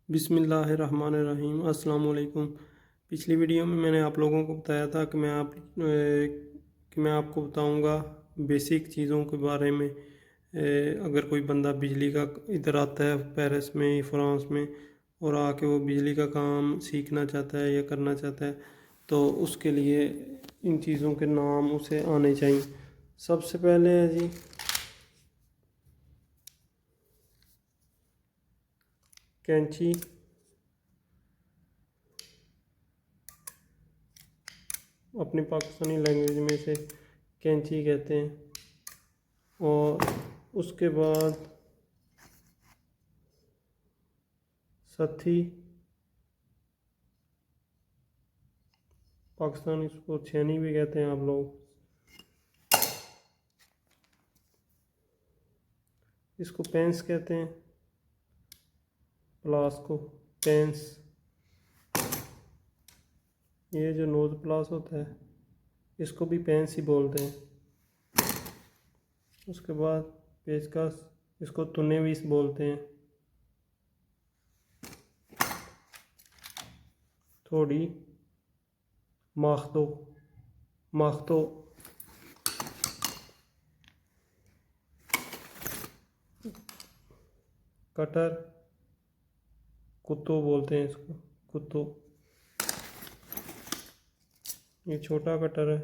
बिस्मिल्लाहिर्रहमानिर्रहीम। अस्सलाम वालेकुम। पिछली वीडियो में मैंने आप लोगों को बताया था कि मैं आपको बताऊंगा बेसिक चीज़ों के बारे में। अगर कोई बंदा बिजली का इधर आता है पेरिस में, फ्रांस में, और आके वो बिजली का काम सीखना चाहता है या करना चाहता है, तो उसके लिए इन चीज़ों के नाम उसे आने चाहिए। सबसे पहले है जी कैंची। अपनी पाकिस्तानी लैंग्वेज में इसे कैंची कहते हैं। और उसके बाद सत्थी, पाकिस्तानी इसको छेनी भी कहते हैं आप लोग। इसको पेंस कहते हैं, प्लास को पेंस। ये जो नोज प्लास होता है इसको भी पेंस ही बोलते हैं। उसके बाद पेचकस, इसको तुनेवीस बोलते हैं। थोड़ी माख्तो, माख्तो। कटर, कुत्तो बोलते हैं इसको, कुत्तो। ये छोटा कटर है।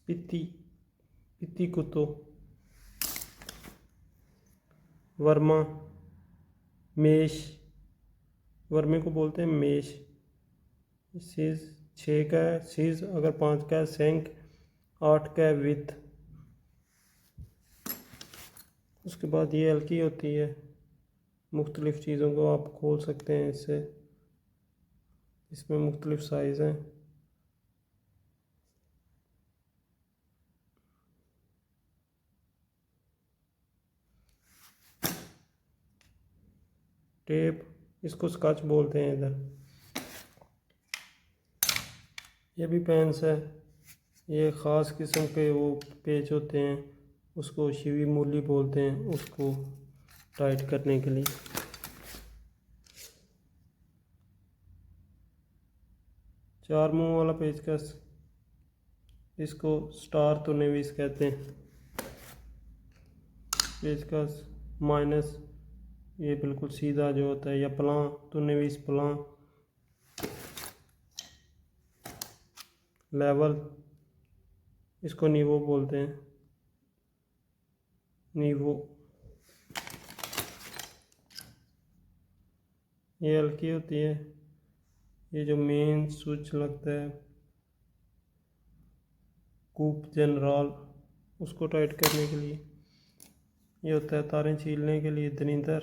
पित्ती, पित्ती कुत्तो। वर्मा, मेश, वर्मे को बोलते हैं मेश। सीज 6 का है, सीज अगर 5 का है सेंक, 8 का है विथ। उसके बाद ये हल्की होती है, मुख्तलिफ़ चीज़ों को आप खोल सकते हैं इससे। इसमें मुख्तलिफ़ साइज़ हैं। टेप, इसको स्कॉच बोलते हैं इधर। ये भी पेंस है। ये ख़ास किस्म के वो पेच होते हैं, उसको शिवी मूली बोलते हैं, उसको टाइट करने के लिए। चार मुंह वाला पेचकस, इसको स्टार तो नेविस कहते हैं। पेचकस माइनस, ये बिल्कुल सीधा जो होता है, या प्लां तो नेविस प्लां। लेवल, इसको नीवो बोलते हैं, नीवो। ये हल्की होती है। ये जो मेन स्विच लगता है कूप जनरल, उसको टाइट करने के लिए। ये होता है तारें छीलने के लिए दनिंदर,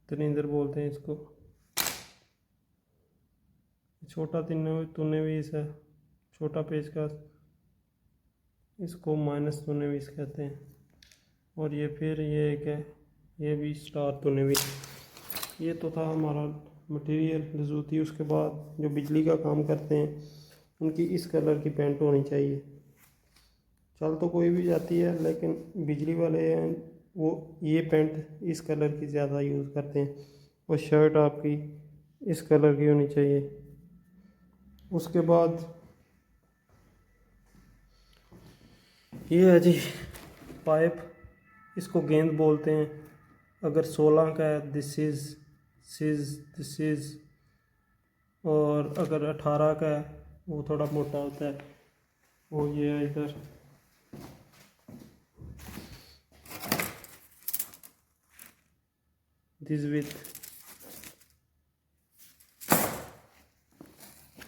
दनिंदर बोलते हैं इसको। छोटा तुन्नेवीस है, छोटा पेचकस, इसको माइनस तुन्नेवीस कहते हैं। और ये फिर ये एक है, ये भी स्टार तुन्नेवीस। ये तो था हमारा मटेरियल लजूती। उसके बाद जो बिजली का काम करते हैं उनकी इस कलर की पेंट होनी चाहिए। चल तो कोई भी जाती है, लेकिन बिजली वाले हैं वो ये पेंट इस कलर की ज़्यादा यूज़ करते हैं। और शर्ट आपकी इस कलर की होनी चाहिए। उसके बाद ये है जी पाइप, इसको गेंद बोलते हैं। अगर 16 का है दिस इज़, और अगर 18 का है वो थोड़ा मोटा होता है, वो ये है इधर। This with.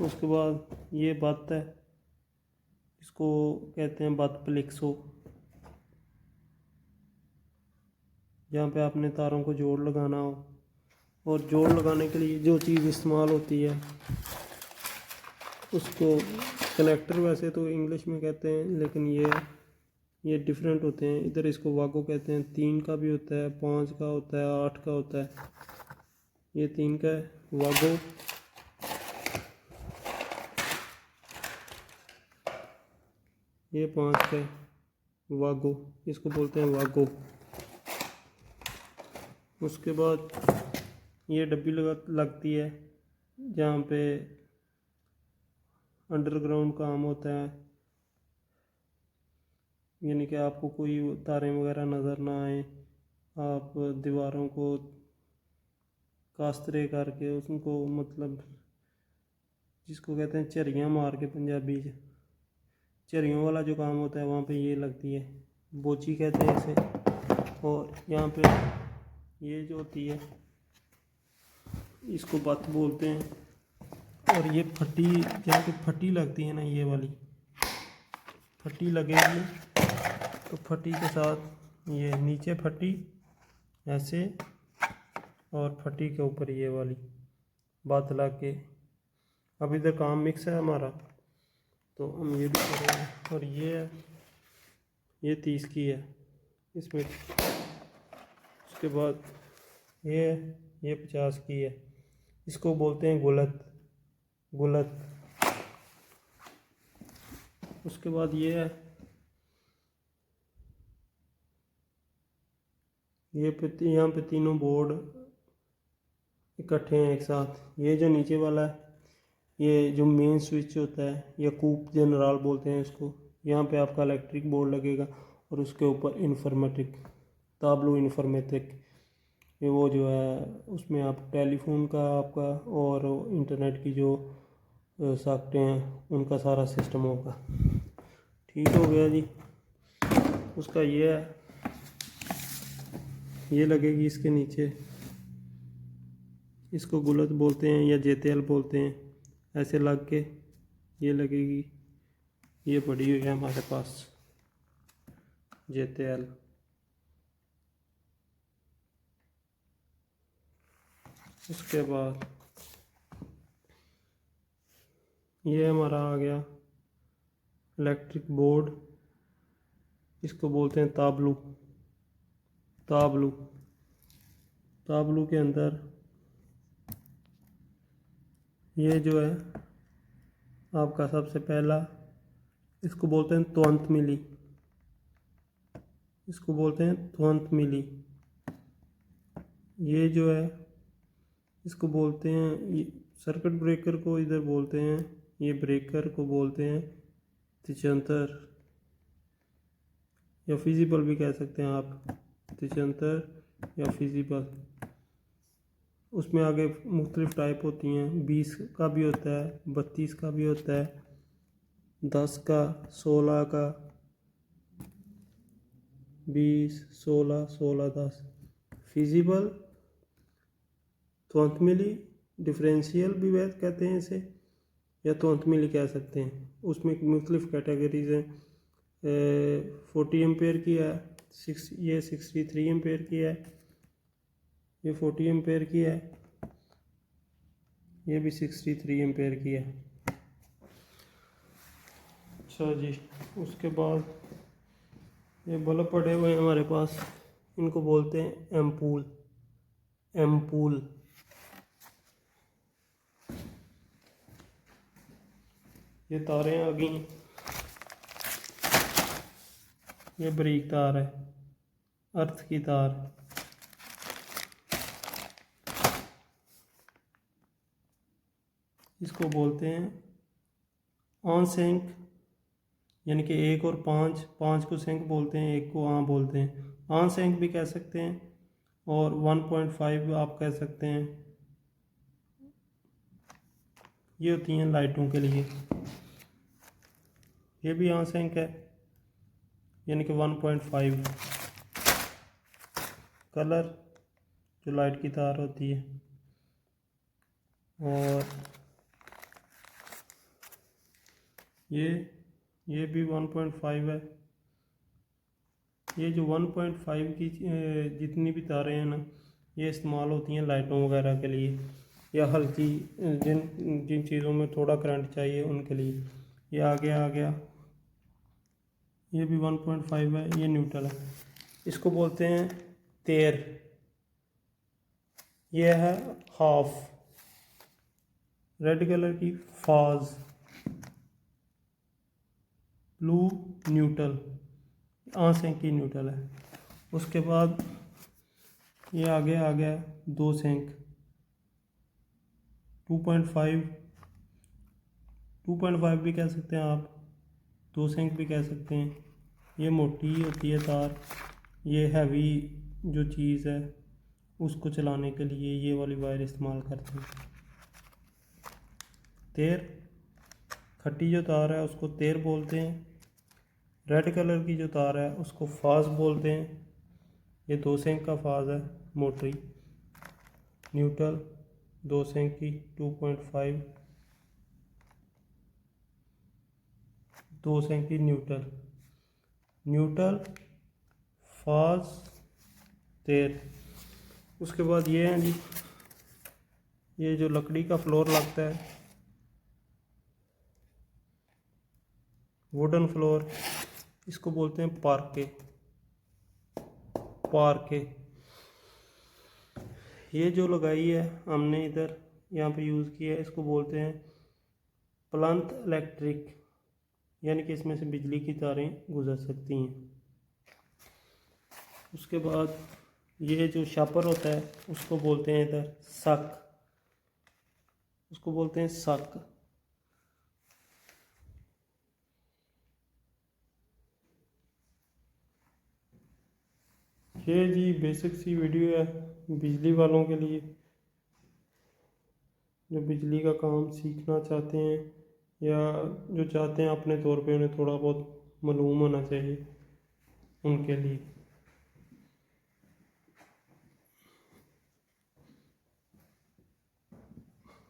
उसके बाद ये बात है, इसको कहते हैं बात प्लिक्सो। जहाँ पे आपने तारों को जोड़ लगाना हो, और जोड़ लगाने के लिए जो चीज़ इस्तेमाल होती है उसको कनेक्टर वैसे तो इंग्लिश में कहते हैं, लेकिन ये डिफरेंट होते हैं। इधर इसको वागो कहते हैं। 3 का भी होता है, 5 का होता है, 8 का होता है। ये 3 का है वागो। ये 5 का है वागो, इसको बोलते हैं वागो। उसके बाद ये डब्बी लगती है जहाँ पे अंडरग्राउंड काम होता है, यानी कि आपको कोई तारें वगैरह नज़र ना आए, आप दीवारों को कास्तरे करके उनको मतलब जिसको कहते हैं झरियाँ मार के पंजाबी च झरियों वाला जो काम होता है वहाँ पे ये लगती है, बोची कहते हैं इसे। और यहाँ पे ये जो होती है इसको बत बोलते हैं। और ये फट्टी, जहाँ पे फट्टी लगती है ना, ये वाली फट्टी लगेगी तो फट्टी के साथ ये नीचे फट्टी ऐसे और फट्टी के ऊपर ये वाली बात लग के। अब इधर काम मिक्स है हमारा तो हम ये भी करेंगे। और ये है, ये 30 की है इसमें। उसके बाद ये है, ये 50 की है। इसको बोलते हैं गुलत, गुलत। उसके बाद ये है, यहाँ पे तीनों बोर्ड इकट्ठे हैं एक साथ। ये जो नीचे वाला है, ये जो मेन स्विच होता है, या कूप जनरल बोलते हैं इसको, यहाँ पे आपका इलेक्ट्रिक बोर्ड लगेगा और उसके ऊपर इन्फॉर्मेटिक, ताबलो इन्फॉर्मेटिक, ये वो जो है उसमें आप टेलीफोन का आपका और इंटरनेट की जो सॉकेटें हैं उनका सारा सिस्टम होगा। ठीक हो गया जी। उसका ये है, ये लगेगी इसके नीचे, इसको गुलत बोलते हैं या जेतेल बोलते हैं। ऐसे लग के ये लगेगी, ये पड़ी हुई है हमारे पास जेतेल। उसके बाद ये हमारा आ गया इलेक्ट्रिक बोर्ड, इसको बोलते हैं ताबलू, ताबलू। ताबलू के अंदर ये जो है आपका सबसे पहला, इसको बोलते हैं तुअंत मिली, इसको बोलते हैं तुअंत मिली। ये जो है इसको बोलते हैं, ये सर्किट ब्रेकर को इधर बोलते हैं, ये ब्रेकर को बोलते हैं तिचंतर, या फिजिबल भी कह सकते हैं आप, तिचंतर या फिजिबल। उसमें आगे मुख्तलिफ टाइप होती हैं, 20 का भी होता है, 32 का भी होता है, 10 का, 16 का, 20, 16, 16, 10। फिजिबल, तुअंत मिली, डिफरेंशियल भी वैध कहते हैं इसे, या तुअंत मिली कह सकते हैं। उसमें मुख्तलिफ कैटेगरीज हैं। 40 एम्पेयर की है, ये 63 एम्पेयर की है, ये 40 एम्पेयर की है, ये भी 63 एम्पेयर की है। अच्छा जी। उसके बाद ये बल्ब पड़े हुए हैं हमारे पास, इनको बोलते हैं एम्पूल, एम्पूल। ये तारें आ गई, ये बारीक तार है, अर्थ की तार। इसको बोलते हैं ऑन सेंक, यानी कि 1 और 5, 5 को सेंक बोलते हैं, 1 को आं बोलते हैं। ऑन सेंक भी कह सकते हैं और 1.5 आप कह सकते हैं। ये होती हैं लाइटों के लिए। ये भी ऑन सेंक है, यानी कि 1.5। कलर जो लाइट की तार होती है। और ये भी 1.5 है। ये जो 1.5 की जितनी भी तारें हैं ना, ये इस्तेमाल होती हैं लाइटों वगैरह के लिए, या हल्की जिन जिन चीज़ों में थोड़ा करंट चाहिए उनके लिए। ये आगे आ गया, ये भी 1.5 है, ये न्यूट्रल है। इसको बोलते हैं तेर। ये है हाफ, रेड कलर की फाज, ब्लू न्यूट्रल। सेंक की न्यूट्रल है। उसके बाद ये आगे आ गया 2 सेंक 2.5 भी कह सकते हैं आप, 2 सेंक भी कह सकते हैं। ये मोटी होती है तार, ये हैवी जो चीज़ है उसको चलाने के लिए ये वाली वायर इस्तेमाल करते हैं। तेर, खट्टी जो तार है उसको तेर बोलते हैं। रेड कलर की जो तार है उसको फाज बोलते हैं। ये 2 सेंक का फाज है, मोटी न्यूट्रल 2 सेंक की 2.5, 2 सेंक की न्यूट्रल फाज तेर। उसके बाद ये है जी, ये जो लकड़ी का फ्लोर लगता है, वुडन फ्लोर, इसको बोलते हैं पार्के। ये जो लगाई है हमने इधर यहाँ पे यूज़ किया है, इसको बोलते हैं प्लंथ इलेक्ट्रिक, यानी कि इसमें से बिजली की तारें गुजर सकती हैं। उसके बाद ये जो शापर होता है उसको बोलते हैं इधर सक, उसको बोलते हैं सक। ये जी बेसिक सी वीडियो है बिजली वालों के लिए, जो बिजली का काम सीखना चाहते हैं या जो चाहते हैं अपने तौर पे उन्हें थोड़ा बहुत मालूम होना चाहिए उनके लिए।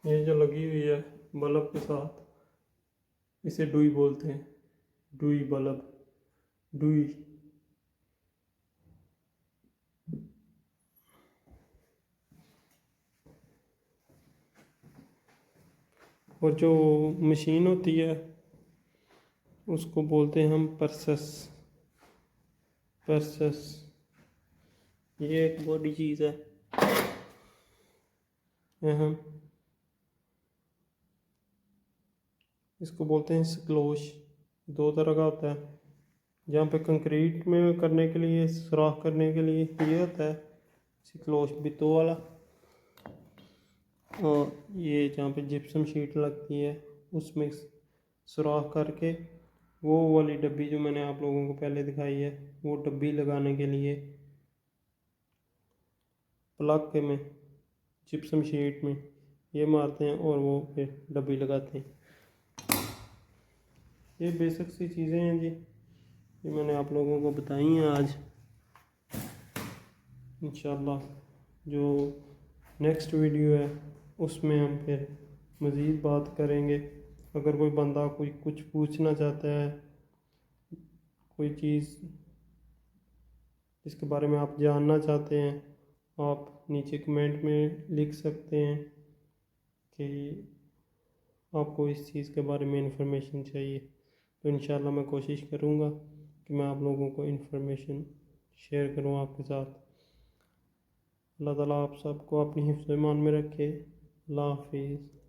ये जो लगी हुई है बल्ब के साथ, इसे डुई बोलते हैं, डुई बल्ब, डुई। और जो मशीन होती है उसको बोलते हैं हम परसस। ये एक बड़ी चीज़ है अहम, इसको बोलते हैं स्क्लोश। 2 तरह का होता है, जहाँ पे कंक्रीट में करने के लिए, सुराख करने के लिए ये होता है स्क्लोश बित्तों वाला, और ये जहाँ पे जिप्सम शीट लगती है उसमें सुराख करके वो वाली डब्बी जो मैंने आप लोगों को पहले दिखाई है, वो डब्बी लगाने के लिए प्लग के में जिप्सम शीट में ये मारते हैं और वो फिर डब्बी लगाते हैं। ये बेसिक सी चीज़ें हैं जी, ये मैंने आप लोगों को बताई हैं आज। इंशाल्लाह जो नेक्स्ट वीडियो है उसमें हम फिर मज़ीद बात करेंगे। अगर कोई बंदा कोई कुछ पूछना चाहता है, कोई चीज़ जिसके बारे में आप जानना चाहते हैं, आप नीचे कमेंट में लिख सकते हैं कि आपको इस चीज़ के बारे में इंफॉर्मेशन चाहिए। तो इंशाल्लाह मैं कोशिश करूँगा कि मैं आप लोगों को इंफॉर्मेशन शेयर करूँ आपके साथ। अल्लाह ताला आप सबको अपनी हिफ्ज़-ए-ईमान में रखे। अल्लाह हाफिज़।